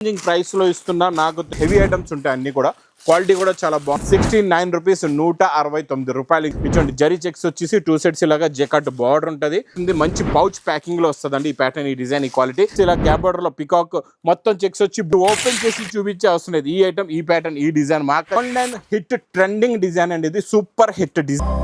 Price లో ఇస్తున్నా నాకు హెవీ ఐటమ్స్ ఉంటాయి అన్ని కూడా క్వాలిటీ కూడా చాలా బాగుంది 69 రూపీస్ 169 రూపాయలు ఇచ్చండి జరీ చెక్స్ వచ్చేసి 2 సెట్స్ ఇలాగా జెకాట్ బార్డర్ ఉంటుంది మంచి పౌచ్ ప్యాకింగ్ లో వస్తుందండి ఈ ప్యాటర్న్ ఈ డిజైన్ ఈ క్వాలిటీ ఇలా గ్యాప్ బార్డర్ లో పికాక్ మొత్తం చెక్స్ వచ్చి ఓపెన్ చేసి చూపించే అవసరం లేదు ఈ ఐటమ్ ఈ ప్యాటర్న్ ఈ డిజైన్ మాకు ఆన్లైన్ హిట్ ట్రెండింగ్ డిజైన్ అండి ఇది సూపర్ హిట్ డిజైన్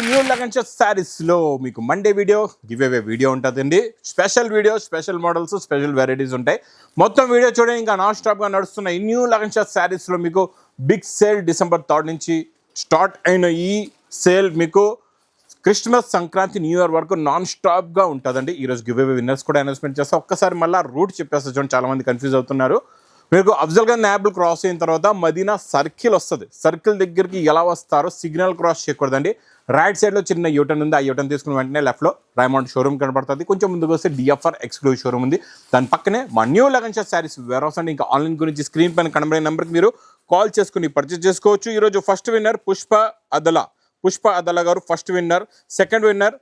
న్యూ లగన్స్ సారీస్ లో మీకు Monday video giveaway video ఉంటుందండి special video special models special varieties ఉంటాయి మొత్తం వీడియో చూడండి ఇంకా నాన్ స్టాప్ గా నడుస్తున్న ఈ న్యూ లగన్స్ సారీస్ లో మీకు బిగ్ సేల్ డిసెంబర్ 3 నుంచి స్టార్ట్ అయిన ఈ సేల్ మీకు క్రిస్మస్ సంక్రాంతి న్యూ ఇయర్ వరకు నాన్ స్టాప్ గా ఉంటుందండి ఈరోజు గివ్ అవే విన్నర్స్ కూడా అనౌన్స్మెంట్ చేస్తా ఒక్కసారి మళ్ళీ రూట్ చెప్పేస్తా చూడండి చాలా మంది కన్ఫ్యూజ్ అవుతున్నారు మీకు అఫ్జల్ గంజ్ యాప్లు క్రాస్ అయిన తర్వాత మదీనా సర్కిల్ వస్తుంది సర్కిల్ దగ్గరికి ఎలా వస్తారో సిగ్నల్ క్రాస్ చేయకూడదండి రైట్ సైడ్ లో చిన్న యూటర్న్ ఉంది ఆ యూటర్న్ తీసుకున్న వెంటనే లెఫ్ట్ లో రైమండ్ షోరూమ్ కనబడుతుంది కొంచెం ముందుకు వస్తే డిఎఫ్ఆర్ ఎక్స్క్లూజివ్ షోరూమ్ ఉంది దాని పక్కనే మా న్యూ లగన్స్ సారీస్ వేర్ హౌస్ అండి ఇంకా ఆన్లైన్ గురించి స్క్రీన్ పైన కనబడే నెంబర్కి మీరు కాల్ చేసుకుని పర్చేస్ చేసుకోవచ్చు ఈరోజు ఫస్ట్ విన్నర్ పుష్ప అదలా గారు ఫస్ట్ విన్నర్ సెకండ్ విన్నర్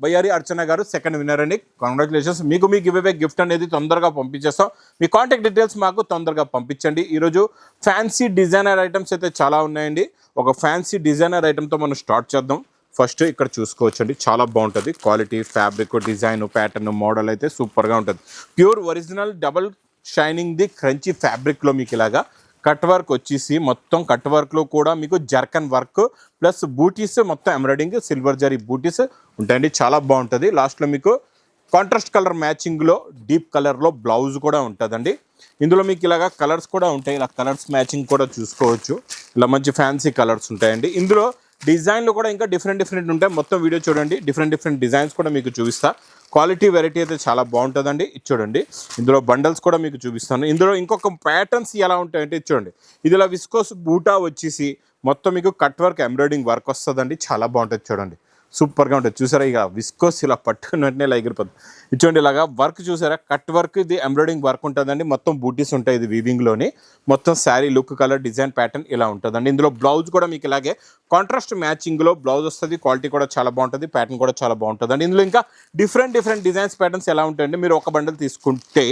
బయ్యారి అర్చన గారు సెకండ్ విన్నర్ అండి కంగ్రాచులేషన్స్ మీకు గివ్ అవే గిఫ్ట్ అనేది తొందరగా పంపించేస్తాం మీ కాంటాక్ట్ డీటెయిల్స్ మాకు తొందరగా పంపించండి ఈరోజు ఫ్యాన్సీ డిజైనర్ ఐటమ్స్ అయితే చాలా ఉన్నాయండి ఒక ఫ్యాన్సీ డిజైనర్ ఐటమ్తో మనం స్టార్ట్ చేద్దాం ఫస్ట్ ఇక్కడ చూసుకోవచ్చండి చాలా బాగుంటుంది quality fabric design pattern model అయితే సూపర్గా ఉంటుంది pure original double shining the crunchy ఫ్యాబ్రిక్లో మీకు ఇలాగా కట్ వర్క్ వచ్చేసి మొత్తం కట్ వర్క్లో కూడా మీకు జర్కన్ వర్క్ ప్లస్ బూటీస్ మొత్తం ఎంబ్రాయిడింగ్ సిల్వర్ జరీ బూటీస్ ఉంటాయండి చాలా బాగుంటుంది లాస్ట్లో మీకు కాంట్రాస్ట్ కలర్ మ్యాచింగ్లో డీప్ కలర్లో బ్లౌజ్ కూడా ఉంటుందండి ఇందులో మీకు ఇలాగా కలర్స్ కూడా ఉంటాయి ఇలా కలర్స్ మ్యాచింగ్ కూడా చూసుకోవచ్చు ఇలా మంచి ఫ్యాన్సీ కలర్స్ ఉంటాయండి ఇందులో డిజైన్లు కూడా ఇంకా డిఫరెంట్ ఉంటాయి మొత్తం వీడియో చూడండి డిఫరెంట్ డిజైన్స్ కూడా మీకు చూపిస్తా క్వాలిటీ వెరైటీ అయితే చాలా బాగుంటుందండి ఇది చూడండి ఇందులో బండల్స్ కూడా మీకు చూపిస్తాను ఇందులో ఇంకొక ప్యాటర్న్స్ ఎలా ఉంటాయంటే ఇది చూడండి ఇది ఇలా విస్కోస్ బూటా వచ్చేసి మొత్తం మీకు కట్ వర్క్ ఎంబ్రాయిడింగ్ వర్క్ వస్తుందండి చాలా బాగుంటుంది చూడండి సూపర్గా ఉంటుంది చూసారా ఇక విస్కోస్ ఇలా పట్టుకుని వెంటనే ఇలా ఎగిరిపోతుంది ఇచ్చోండి ఇలాగా వర్క్ చూసారా కట్ వర్క్ ఇది ఎంబ్రాయిడింగ్ వర్క్ ఉంటుందండి మొత్తం బూటీస్ ఉంటాయి ఇది వీవింగ్లోని మొత్తం sari look colour design pattern ఇలా ఉంటుందండి ఇందులో బ్లౌజ్ కూడా మీకు ఇలాగే కాంట్రాస్ట్ మ్యాచింగ్లో బ్లౌజ్ వస్తుంది క్వాలిటీ కూడా చాలా బాగుంటుంది ప్యాటర్న్ కూడా చాలా బాగుంటుందండి ఇందులో ఇంకా డిఫరెంట్ డిజైన్స్ ప్యాటర్న్స్ ఎలా ఉంటాయండి మీరు ఒక బండల్ తీసుకుంటే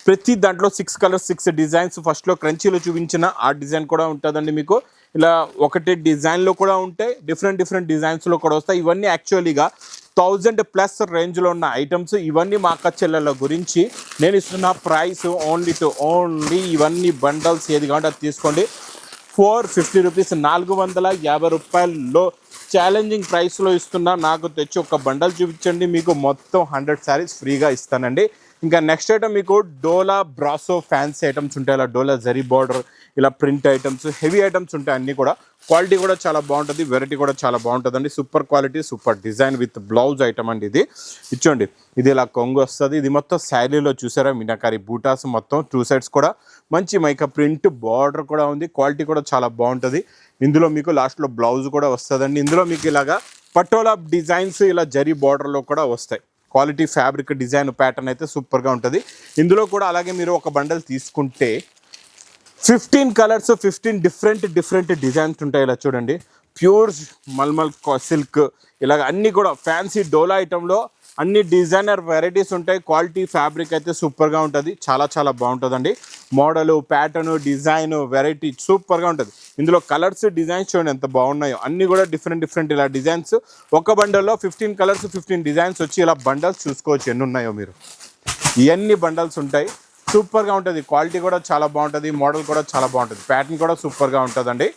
ప్రతి దాంట్లో 6 కలర్స్ 6 డిజైన్స్ ఫస్ట్లో క్రంచీలో చూపించిన ఆ డిజైన్ కూడా ఉంటుందండి మీకు ఇలా ఒకటి డిజైన్లో కూడా ఉంటాయి డిఫరెంట్ డిజైన్స్లో కూడా వస్తాయి ఇవన్నీ యాక్చువల్లీగా 1000+ రేంజ్లో ఉన్న ఐటమ్స్ ఇవన్నీ మా అక్క చెల్లెల గురించి నేను ఇస్తున్న ప్రైస్ ఓన్లీ ఇవన్నీ బండల్స్ ఏది కావాలంటే అది తీసుకోండి 450 రూపీస్ 450 రూపాయల్లో ఛాలెంజింగ్ ప్రైస్లో ఇస్తున్నా నాకు తెచ్చి ఒక బండల్ చూపించండి మీకు మొత్తం 100 శారీస్ ఫ్రీగా ఇస్తానండి ఇంకా నెక్స్ట్ ఐటమ్ మీకు డోలా బ్రాసో ఫ్యాన్సీ ఐటమ్స్ ఉంటాయి ఇలా డోలా జరీ బార్డర్ ఇలా ప్రింట్ ఐటమ్స్ హెవీ ఐటమ్స్ ఉంటాయి అన్నీ కూడా క్వాలిటీ కూడా చాలా బాగుంటుంది వెరైటీ కూడా చాలా బాగుంటుందండి super quality super design with blouse item అండి ఇది ఇచ్చోండి ఇది ఇలా కొంగు వస్తుంది ఇది మొత్తం శారీలో చూసారా మీనాకారి బూటాస్ మొత్తం 2 సైడ్స్ కూడా మంచి మైకా ప్రింట్ బార్డర్ కూడా ఉంది క్వాలిటీ కూడా చాలా బాగుంటుంది ఇందులో మీకు లాస్ట్లో బ్లౌజ్ కూడా వస్తుందండి ఇందులో మీకు ఇలాగా పటోలా డిజైన్స్ ఇలా జరీ బార్డర్లో కూడా వస్తాయి క్వాలిటీ ఫ్యాబ్రిక్ డిజైన్ ప్యాటర్న్ అయితే సూపర్గా ఉంటుంది ఇందులో కూడా అలాగే మీరు ఒక బండల్ తీసుకుంటే 15 కలర్స్ 15 డిఫరెంట్ డిజైన్స్ ఉంటాయి ఇలా చూడండి ప్యూర్ మల్మల్ సిల్క్ ఇలాగ అన్నీ కూడా ఫ్యాన్సీ డోలా ఐటంలో అన్ని డిజైనర్ వెరైటీస్ ఉంటాయి క్వాలిటీ ఫ్యాబ్రిక్ అయితే సూపర్గా ఉంటుంది చాలా బాగుంటుందండి మోడలు ప్యాటర్న్ డిజైన్ వెరైటీ సూపర్గా ఉంటుంది ఇందులో కలర్స్ డిజైన్స్ చూడండి ఎంత బాగున్నాయో అన్నీ కూడా డిఫరెంట్ ఇలా డిజైన్స్ ఒక బండల్లో 15 కలర్స్ 15 డిజైన్స్ వచ్చి ఇలా బండల్స్ చూసుకోవచ్చు ఎన్ని ఉన్నాయో మీరు ఇవన్నీ బండల్స్ ఉంటాయి సూపర్గా ఉంటుంది క్వాలిటీ కూడా చాలా బాగుంటుంది మోడల్ కూడా చాలా బాగుంటుంది ప్యాటర్న్ కూడా సూపర్గా ఉంటుందండి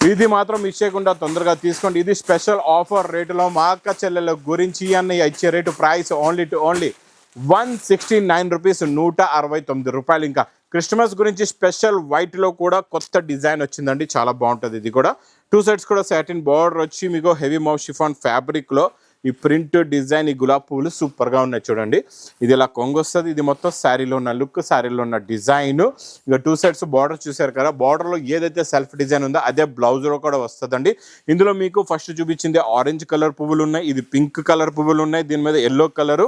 ఇది మాత్రం మిస్ చేయకుండా తొందరగా తీసుకోండి ఇది స్పెషల్ ఆఫర్ రేటులో మా అక్క చెల్లెల గురించి అన్న ఇచ్చే రేటు ప్రైస్ ఓన్లీ 169 రూపీస్ 169 రూపాయలు ఇంకా క్రిస్మస్ గురించి స్పెషల్ వైట్లో కూడా కొత్త డిజైన్ వచ్చిందండి చాలా బాగుంటుంది ఇది కూడా 2 సైడ్స్ కూడా సాటిన్ బార్డర్ వచ్చి మీకు హెవీ మౌత్ షిఫాన్ ఫ్యాబ్రిక్లో ఈ ప్రింట్ డిజైన్ ఈ గులాబ్ పువ్వులు సూపర్గా ఉన్నాయి చూడండి ఇది ఇలా కొంగు వస్తుంది ఇది మొత్తం శారీలో ఉన్న లుక్ శారీలో ఉన్న డిజైన్ ఇక 2 సైడ్స్ బార్డర్ చూసారు కదా బార్డర్లో ఏదైతే సెల్ఫ్ డిజైన్ ఉందో అదే బ్లౌజ్లో కూడా వస్తుందండి ఇందులో మీకు ఫస్ట్ చూపించింది ఆరెంజ్ కలర్ పువ్వులు ఉన్నాయి ఇది పింక్ కలర్ పువ్వులు ఉన్నాయి దీని మీద ఎల్లో కలరు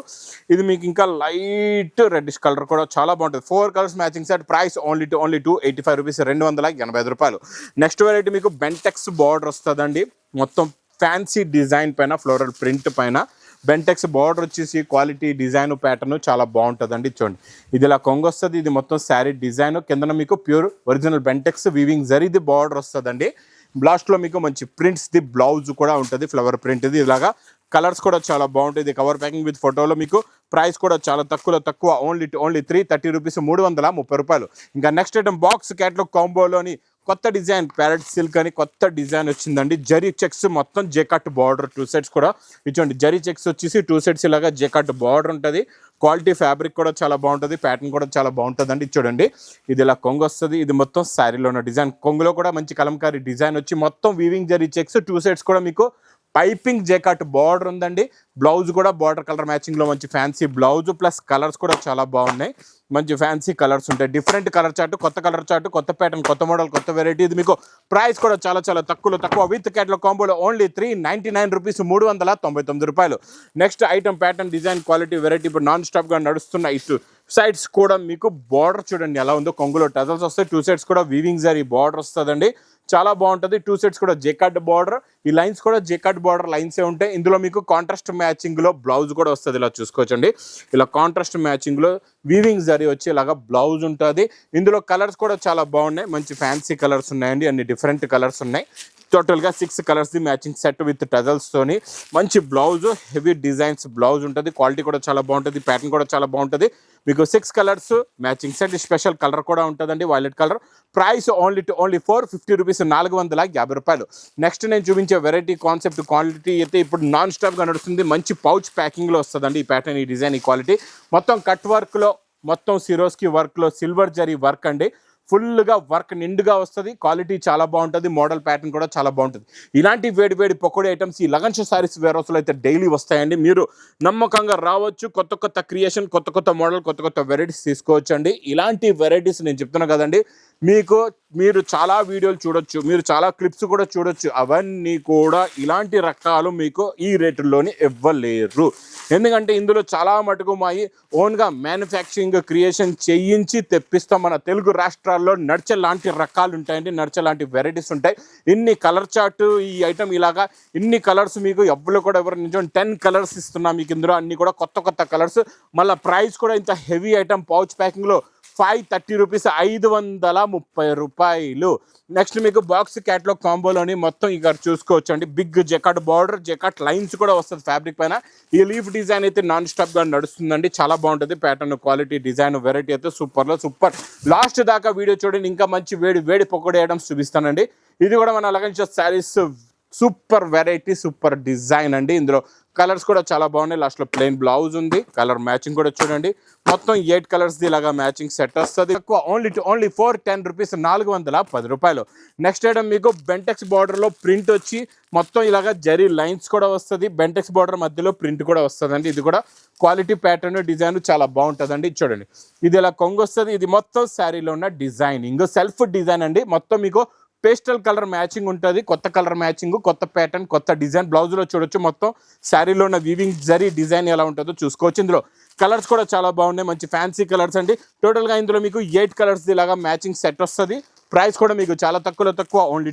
ఇది మీకు ఇంకా లైట్ రెడ్డిష్ కలర్ కూడా చాలా బాగుంటుంది 4 colours matching set price only 285 rupees 285 రూపాయలు నెక్స్ట్ వెరైటీ మీకు బెంటెక్స్ బార్డర్ వస్తుందండి మొత్తం ఫ్యాన్సీ డిజైన్ పైన ఫ్లోరల్ ప్రింట్ పైన బెంటెక్స్ బార్డర్ వచ్చేసి క్వాలిటీ డిజైన్ ప్యాటర్న్ చాలా బాగుంటుందండి. చూడండి ఇది ఇలా కొంగు వస్తుంది, ఇది మొత్తం శారీ డిజైన్, కిందన మీకు ప్యూర్ ఒరిజినల్ బెంటెక్స్ వీవింగ్ జరిది బార్డర్ వస్తుందండి. లాస్ట్లో మీకు మంచి ప్రింట్స్ది బ్లౌజ్ కూడా ఉంటుంది, ఫ్లవర్ ప్రింట్ది. ఇలాగా కలర్స్ కూడా చాలా బాగుంటుంది. కవర్ ప్యాకింగ్ విత్ ఫోటోలో మీకు ప్రైస్ కూడా చాలా తక్కువ, ఓన్లీ 330 రూపీస్, 330 రూపాయలు. ఇంకా నెక్స్ట్ ఐటమ్ బాక్స్ క్యాట్లాగ్ కాంబోలోని కొత్త డిజైన్ ప్యారెట్ సిల్క్ అని కొత్త డిజైన్ వచ్చిందండి. జరీ చెక్స్ మొత్తం జెకట్ బార్డర్ 2 సెట్స్ కూడా ఇచ్చండి. జరీ చెక్స్ వచ్చేసి 2 సెట్స్ ఇలాగా జెకట్ బార్డర్ ఉంటుంది. క్వాలిటీ ఫ్యాబ్రిక్ కూడా చాలా బాగుంటుంది, ప్యాటర్న్ కూడా చాలా బాగుంటుందండి. చూడండి ఇది ఇలా కొంగు వస్తుంది, ఇది మొత్తం శారీలో ఉన్న డిజైన్. కొంగులో కూడా మంచి కలంకారీ డిజైన్ వచ్చి మొత్తం వీవింగ్ జరీ చెక్స్ 2 సెట్స్ కూడా మీకు పైపింగ్ జెకట్ బార్డర్ ఉందండి. బ్లౌజ్ కూడా బార్డర్ కలర్ మ్యాచింగ్లో మంచి ఫ్యాన్సీ బ్లౌజ్, ప్లస్ కలర్స్ కూడా చాలా బాగున్నాయి, మంచి ఫ్యాన్సీ కలర్స్ ఉంటాయి. డిఫరెంట్ కలర్ చార్ట్, కొత్త కలర్ చార్ట్, కొత్త ప్యాటర్న్, కొత్త మోడల్, కొత్త వెరైటీ. ఇది మీకు ప్రైస్ కూడా చాలా తక్కువ విత్ క్యాట్లాగ్ కాంబోలో ఓన్లీ 399 రూపీస్, 399 రూపాయలు. Next item pattern design quality variety ఇప్పుడు నాన్ స్టాప్గా నడుస్తున్న ఇటు సైడ్స్ కూడా మీకు బార్డర్ చూడండి ఎలా ఉందో. కొంగులో టజల్స్ వస్తాయి, 2 సెట్స్ కూడా వీవింగ్ జరీ బార్డర్ వస్తుందండి, చాలా బాగుంటుంది. 2 సెట్స్ కూడా జెకార్డ్ బార్డర్, ఈ లైన్స్ కూడా జెకార్డ్ బార్డర్ లైన్సే ఉంటాయి. ఇందులో మీకు కాంట్రాస్ట్ మ్యాచింగ్లో బ్లౌజ్ కూడా వస్తుంది, ఇలా చూసుకోవచ్చండి. ఇలా కాంట్రాస్ట్ మ్యాచింగ్లో వీవింగ్ జరీ వచ్చి ఇలాగా బ్లౌజ్ ఉంటుంది. ఇందులో కలర్స్ కూడా చాలా బాగున్నాయి, మంచి ఫ్యాన్సీ కలర్స్ ఉన్నాయండి, అన్ని డిఫరెంట్ కలర్స్ ఉన్నాయి. టోటల్గా 6 కలర్స్ది మ్యాచింగ్ సెట్ విత్ టజల్స్తోని మంచి బ్లౌజ్, హెవీ డిజైన్స్ బ్లౌజ్ ఉంటుంది. క్వాలిటీ కూడా చాలా బాగుంటుంది, ప్యాటర్న్ కూడా చాలా బాగుంటుంది. మీకు 6 colours matching set, special colour కూడా ఉంటుందండి, violet colour. Price only 450 rupees, 450 రూపాయలు. నెక్స్ట్ నేను చూపించే వెరైటీ కాన్సెప్ట్ క్వాలిటీ అయితే ఇప్పుడు నాన్ స్టాప్గా నడుస్తుంది. మంచి పౌచ్ ప్యాకింగ్లో వస్తుందండి ఈ ప్యాటర్న్, ఈ డిజైన్, ఈ క్వాలిటీ. మొత్తం కట్ వర్క్లో, మొత్తం సిరోస్కి వర్క్లో సిల్వర్ జరీ వర్క్ అండి. ఫుల్గా వర్క్ నిండుగా వస్తుంది, క్వాలిటీ చాలా బాగుంటుంది, మోడల్ ప్యాటర్న్ కూడా చాలా బాగుంటుంది. ఇలాంటి వేడి పకోడీ ఐటమ్స్ ఈ లగన్ షో సారీస్ వేర్ హౌస్లో అయితే డైలీ వస్తాయండి. మీరు నమ్మకంగా రావచ్చు, కొత్త క్రియేషన్, కొత్త మోడల్, కొత్త వెరైటీస్ తీసుకోవచ్చు అండి. ఇలాంటి వెరైటీస్ నేను చెప్తున్నా కదండి, మీరు చాలా వీడియోలు చూడొచ్చు, మీరు చాలా క్లిప్స్ కూడా చూడొచ్చు. అవన్నీ కూడా ఇలాంటి రకాలు మీకు ఈ రేటుల్లోని ఇవ్వలేరు. ఎందుకంటే ఇందులో చాలా మటుకు మాయి ఓన్గా మ్యానుఫ్యాక్చరింగ్ క్రియేషన్ చేయించి తెప్పిస్తాం. మన తెలుగు రాష్ట్రాల్లో నడిచేలాంటి రకాలు ఉంటాయండి, నడిచేలాంటి వెరైటీస్ ఉంటాయి. ఇన్ని కలర్ చార్ట్ ఈ ఐటమ్ ఇలాగా ఇన్ని కలర్స్ మీకు ఎవ్వరు కూడా ఎవరు నిజం 10 కలర్స్ ఇస్తున్నాం మీకు. ఇందులో అన్ని కూడా కొత్త కలర్స్. మళ్ళీ ప్రైస్ కూడా ఇంత హెవీ ఐటమ్ పౌచ్ ప్యాకింగ్లో 530 రూపీస్, 530 రూపాయలు. నెక్స్ట్ మీకు బాక్స్ క్యాట్లాగ్ కాంబోలోని మొత్తం ఇక్కడ చూసుకోవచ్చు అండి. Big jacquard border, jacquard lines కూడా వస్తుంది ఫ్యాబ్రిక్ పైన. ఈ లీఫ్ డిజైన్ అయితే నాన్ స్టాప్గా నడుస్తుందండి, చాలా బాగుంటుంది. ప్యాటర్న్, క్వాలిటీ, డిజైన్, వెరైటీ అయితే సూపర్. లాస్ట్ దాకా వీడియో చూడండి, ఇంకా మంచి వేడి పకోడీ ఐటమ్స్ చూపిస్తానండి. ఇది కూడా మన lagan show saris super variety, super design అండి. ఇందులో కలర్స్ కూడా చాలా బాగున్నాయి. లాస్ట్లో ప్లెయిన్ బ్లౌజ్ ఉంది, కలర్ మ్యాచింగ్ కూడా చూడండి. మొత్తం 8 కలర్స్ది ఇలాగా మ్యాచింగ్ సెట్ వస్తుంది. ఓన్లీ 410 రూపీస్, 410 రూపాయలు. నెక్స్ట్ ఐటమ్ మీకు బెంటెక్స్ బార్డర్లో ప్రింట్ వచ్చి మొత్తం ఇలాగా జరీ లైన్స్ కూడా వస్తుంది. బెంటెక్స్ బార్డర్ మధ్యలో ప్రింట్ కూడా వస్తుందండి. ఇది కూడా క్వాలిటీ, ప్యాటర్న్, డిజైన్ చాలా బాగుంటుందండి. చూడండి ఇది ఇలా కొంగు వస్తుంది. ఇది మొత్తం శారీలో ఉన్న డిజైనింగ్, సెల్ఫ్ డిజైన్ అండి. మొత్తం మీకు పేస్టల్ కలర్ మ్యాచింగ్ ఉంటుంది, కొత్త కలర్ మ్యాచింగ్, కొత్త ప్యాటర్న్, కొత్త డిజైన్. బ్లౌజ్లో చూడొచ్చు మొత్తం శారీలో ఉన్న వీవింగ్ జరీ డిజైన్ ఎలా ఉంటుందో చూసుకోవచ్చు. ఇందులో కలర్స్ కూడా చాలా బాగున్నాయి, మంచి ఫ్యాన్సీ కలర్స్ అండి. టోటల్గా ఇందులో మీకు 8 కలర్స్ ఇలాగా మ్యాచింగ్ సెట్ వస్తుంది. ప్రైస్ కూడా మీకు చాలా తక్కువ, ఓన్లీ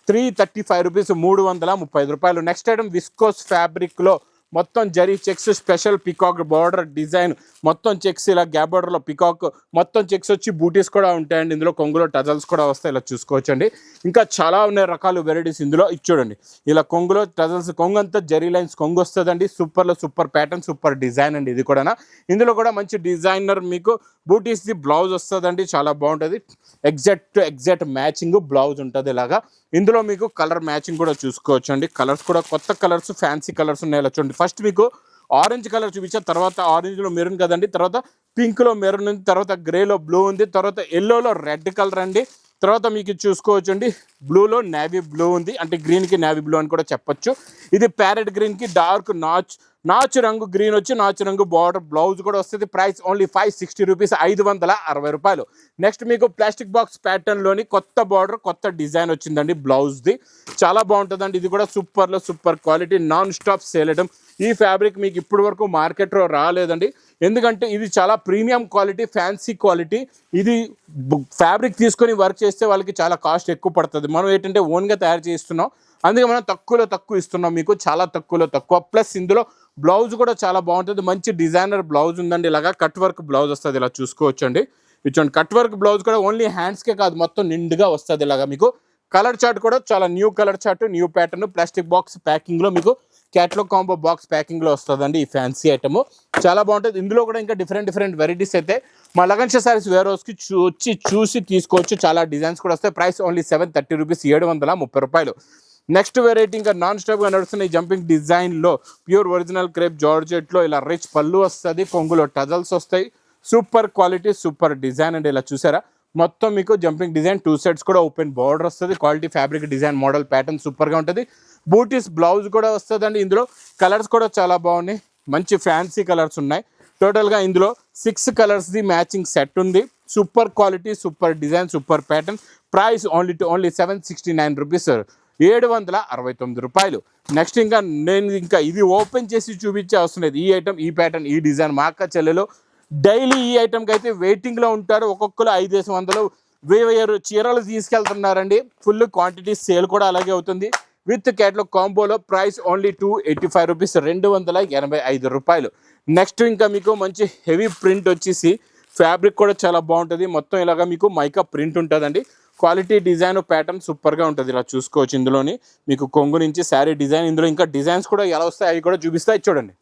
335 రూపీస్, 335 రూపాయలు. నెక్స్ట్ ఐటమ్ విస్కోస్ ఫ్యాబ్రిక్లో మొత్తం zari checks, special peacock border design, మొత్తం చెక్స్ ఇలా గ్యాప్ బార్డర్లో పికాక్, మొత్తం చెక్స్ వచ్చి బూటీస్ కూడా ఉంటాయండి. ఇందులో కొంగులో టజల్స్ కూడా వస్తాయి, ఇలా చూసుకోవచ్చండి. ఇంకా చాలా ఉన్నాయి రకాలు వెరైటీస్ ఇందులో. చూడండి ఇలా కొంగులో టజల్స్, కొంగు అంతా జరీ లైన్స్ కొంగు వస్తుందండి. సూపర్ ప్యాటర్న్, సూపర్ డిజైన్ అండి. ఇది కూడా ఇందులో కూడా మంచి డిజైనర్ మీకు బూటీస్ది బ్లౌజ్ వస్తుందండి, చాలా బాగుంటుంది. ఎగ్జాక్ట్ మ్యాచింగ్ బ్లౌజ్ ఉంటుంది ఇలాగా. ఇందులో మీకు కలర్ మ్యాచింగ్ కూడా చూసుకోవచ్చు అండి. కలర్స్ కూడా కొత్త కలర్స్, ఫ్యాన్సీ కలర్స్ ఉన్నాయి, ఇలా చూడండి. ఫస్ట్ మీకు ఆరెంజ్ కలర్ చూపించాను, తర్వాత ఆరెంజ్లో మెరూన్ కదండి, తర్వాత పింక్లో మెరూన్ ఉంది, తర్వాత గ్రేలో బ్లూ ఉంది, తర్వాత ఎల్లోలో రెడ్ కలర్ అండి, తర్వాత మీకు చూసుకోవచ్చు అండి బ్లూలో నేవీ బ్లూ ఉంది, అంటే గ్రీన్కి నేవీ బ్లూ అని కూడా చెప్పొచ్చు. ఇది ప్యారెట్ గ్రీన్కి డార్క్ నాచు రంగు గ్రీన్ వచ్చి నాచు రంగు బార్డర్ బ్లౌజ్ కూడా వస్తుంది. ప్రైస్ ఓన్లీ 560 రూపీస్, 560 రూపాయలు. నెక్స్ట్ మీకు ప్లాస్టిక్ బాక్స్ ప్యాటర్న్లోని కొత్త బార్డర్, కొత్త డిజైన్ వచ్చిందండి బ్లౌజ్ది, చాలా బాగుంటుందండి. ఇది కూడా super quality, non stop sale item. ఈ ఫ్యాబ్రిక్ మీకు ఇప్పటి వరకు మార్కెట్లో రాలేదండి, ఎందుకంటే ఇది చాలా ప్రీమియం క్వాలిటీ, ఫ్యాన్సీ క్వాలిటీ. ఇది ఫ్యాబ్రిక్ తీసుకొని వర్క్ చేస్తే వాళ్ళకి చాలా కాస్ట్ ఎక్కువ పడుతుంది. మనం ఏంటంటే ఓన్గా తయారు చేస్తున్నాం, అందుకే మనం తక్కువ ఇస్తున్నాం మీకు, చాలా తక్కువ. ప్లస్ ఇందులో బ్లౌజ్ కూడా చాలా బాగుంటుంది, మంచి డిజైనర్ బ్లౌజ్ ఉందండి. ఇలాగా కట్ వర్క్ బ్లౌజ్ వస్తుంది, ఇలా చూసుకోవచ్చండి. ఇచ్చోండి కట్ వర్క్ బ్లౌజ్ కూడా ఓన్లీ హ్యాండ్స్కే కాదు, మొత్తం నిండుగా వస్తుంది. ఇలాగా మీకు కలర్ చార్ట్ కూడా చాలా new colour chart, new pattern, plastic box ప్యాకింగ్లో మీకు క్యాట్లాగ్ కాంబో బాక్స్ ప్యాకింగ్లో వస్తుందండి ఈ ఫ్యాన్సీ ఐటమ్. చాలా బాగుంటుంది. ఇందులో కూడా ఇంకా డిఫరెంట్ వెరైటీస్ అయితే మా లగన్షా సారీస్ వేర్ హౌస్కి వచ్చి చూసి తీసుకోవచ్చు. చాలా డిజైన్స్ కూడా వస్తాయి. ప్రైస్ ఓన్లీ 730 రూపీస్, 730 రూపాయలు. నెక్స్ట్ వెరైటీ ఇంకా నాన్ స్టాప్గా నడుస్తున్న ఈ జంపింగ్ డిజైన్లో ప్యూర్ ఒరిజినల్ క్రేప్ జార్జెట్లో ఇలా రిచ్ పళ్ళు వస్తుంది, కొంగులో టజల్స్ వస్తాయి. సూపర్ క్వాలిటీ, సూపర్ డిజైన్ అండి. ఇలా చూసారా, మొత్తం మీకు జంపింగ్ డిజైన్, 2 సెట్స్ కూడా ఓపెన్ బార్డర్ వస్తుంది. Quality fabric design model pattern సూపర్గా ఉంటుంది. బూటీస్ బ్లౌజ్ కూడా వస్తుందండి. ఇందులో కలర్స్ కూడా చాలా బాగున్నాయి, మంచి ఫ్యాన్సీ కలర్స్ ఉన్నాయి. టోటల్గా ఇందులో 6 కలర్స్ది మ్యాచింగ్ సెట్ ఉంది. Super quality, super design, super pattern. Price only 769 rupees, 769 రూపాయలు. నెక్స్ట్ ఇంకా నేను ఇది ఓపెన్ చేసి చూపించే అవసరం లేదు. ఈ ఐటమ్, ఈ ప్యాటర్న్, ఈ డిజైన్ మా అక్క చెల్లెలు డైలీ ఈ ఐటమ్కి అయితే వెయిటింగ్లో ఉంటారు. ఒక్కొక్కరు 500 1000 చీరలు తీసుకెళ్తున్నారండి. ఫుల్ క్వాంటిటీ సేల్ కూడా అలాగే అవుతుంది. విత్ క్యాట్లాగ్ కాంబోలో ప్రైస్ ఓన్లీ 285 రూపీస్, 285 రూపాయలు. నెక్స్ట్ ఇంకా మీకు మంచి హెవీ ప్రింట్ వచ్చేసి ఫ్యాబ్రిక్ కూడా చాలా బాగుంటుంది. మొత్తం ఇలాగా మీకు మైకా ప్రింట్ ఉంటుందండి. క్వాలిటీ డిజైన్ ప్యాటర్న్ సూపర్గా ఉంటుంది. ఇలా చూసుకోవచ్చు. ఇందులోని మీకు కొంగు నుంచి శారీ డిజైన్, ఇందులో ఇంకా డిజైన్స్ కూడా ఎలా వస్తాయి అవి కూడా చూపిస్తాయి. చూడండి,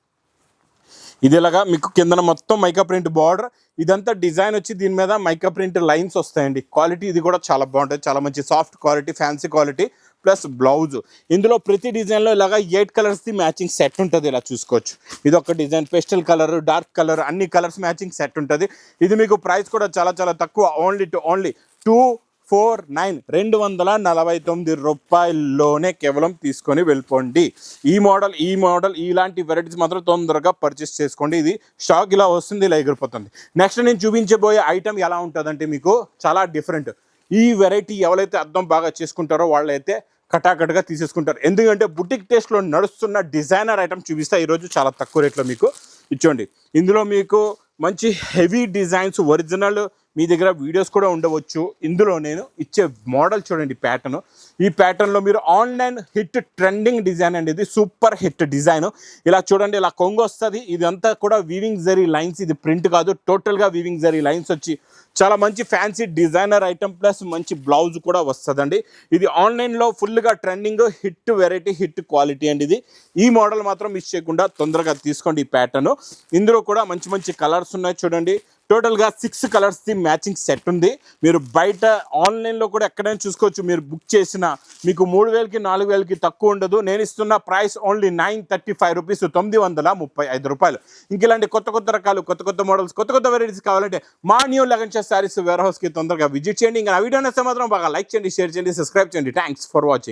ఇది ఇలాగా మీకు కిందన మొత్తం మైకా ప్రింట్ బార్డర్, ఇదంతా డిజైన్ వచ్చి దీని మీద మైకా ప్రింట్ లైన్స్ వస్తాయండి. క్వాలిటీ ఇది కూడా చాలా బాగుంటుంది. చాలా మంచి soft quality, fancy quality plus blouse. ఇందులో ప్రతి డిజైన్లో ఇలాగా 8 కలర్స్ది మ్యాచింగ్ సెట్ ఉంటుంది. ఇలా చూసుకోవచ్చు. ఇది ఒక design, pastel colour, dark colour, అన్ని కలర్స్ మ్యాచింగ్ సెట్ ఉంటుంది. ఇది మీకు ప్రైస్ కూడా చాలా తక్కువ, ఓన్లీ 249, 249 రూపాయల్లోనే కేవలం తీసుకొని వెళ్ళిపోండి. ఈ మోడల్ ఇలాంటి వెరైటీస్ మాత్రం తొందరగా పర్చేస్ చేసుకోండి. ఇది స్టాక్ ఇలా వస్తుంది, ఇలా ఎగిరిపోతుంది. నెక్స్ట్ నేను చూపించబోయే ఐటమ్ ఎలా ఉంటుందంటే మీకు చాలా డిఫరెంట్. ఈ వెరైటీ ఎవరైతే అర్థం బాగా చేసుకుంటారో వాళ్ళైతే కటాకట్గా తీసేసుకుంటారు. ఎందుకంటే బుటిక్ టేస్ట్లో నడుస్తున్న డిజైనర్ ఐటమ్ చూపిస్తా ఈరోజు చాలా తక్కువ రేట్లో మీకు. ఇచ్చోండి, ఇందులో మీకు మంచి హెవీ డిజైన్స్, ఒరిజినల్ మీ దగ్గర వీడియోస్ కూడా ఉండవచ్చు. ఇందులో నేను ఇచ్చే మోడల్ చూడండి, ప్యాటర్న్. ఈ ప్యాటర్న్లో మీరు ఆన్లైన్ హిట్ ట్రెండింగ్ డిజైన్ అండి. ఇది సూపర్ హిట్ డిజైన్. ఇలా చూడండి, ఇలా కొంగు వస్తుంది. ఇదంతా కూడా వీవింగ్ జరీ లైన్స్, ఇది ప్రింట్ కాదు, టోటల్గా వీవింగ్ జరీ లైన్స్ వచ్చి చాలా మంచి ఫ్యాన్సీ డిజైనర్ ఐటమ్ ప్లస్ మంచి బ్లౌజ్ కూడా వస్తుందండి. ఇది ఆన్లైన్లో ఫుల్గా trending hit variety, hit quality అండి ఇది. ఈ మోడల్ మాత్రం మిస్ చేయకుండా తొందరగా తీసుకోండి ఈ ప్యాటర్న్. ఇందులో కూడా మంచి కలర్స్ ఉన్నాయి. చూడండి, టోటల్గా 6 కలర్స్ది మ్యాచింగ్ సెట్ ఉంది. మీరు బయట ఆన్లైన్లో కూడా ఎక్కడైనా చూసుకోవచ్చు. మీరు బుక్ చేసిన మీకు 3000కి 4000కి తక్కువ ఉండదు. నేను ఇస్తున్న ప్రైస్ ఓన్లీ 935 రూపీస్, 935 రూపాయలు. ఇంక ఇలాంటి కొత్త రకాలు, కొత్త మోడల్స్, కొత్త వెరైటీస్ కావాలంటే మా న్యూ లగన్షా సారీస్ వేర్ హౌస్కి తొందరగా విజిట్ చేయండి. ఇంకా ఆ వీడియో నచ్చితే మాత్రం బాగా లైక్ చేయండి, షేర్ చేయండి, సబ్స్క్రైబ్ చేయండి. Thanks for watching.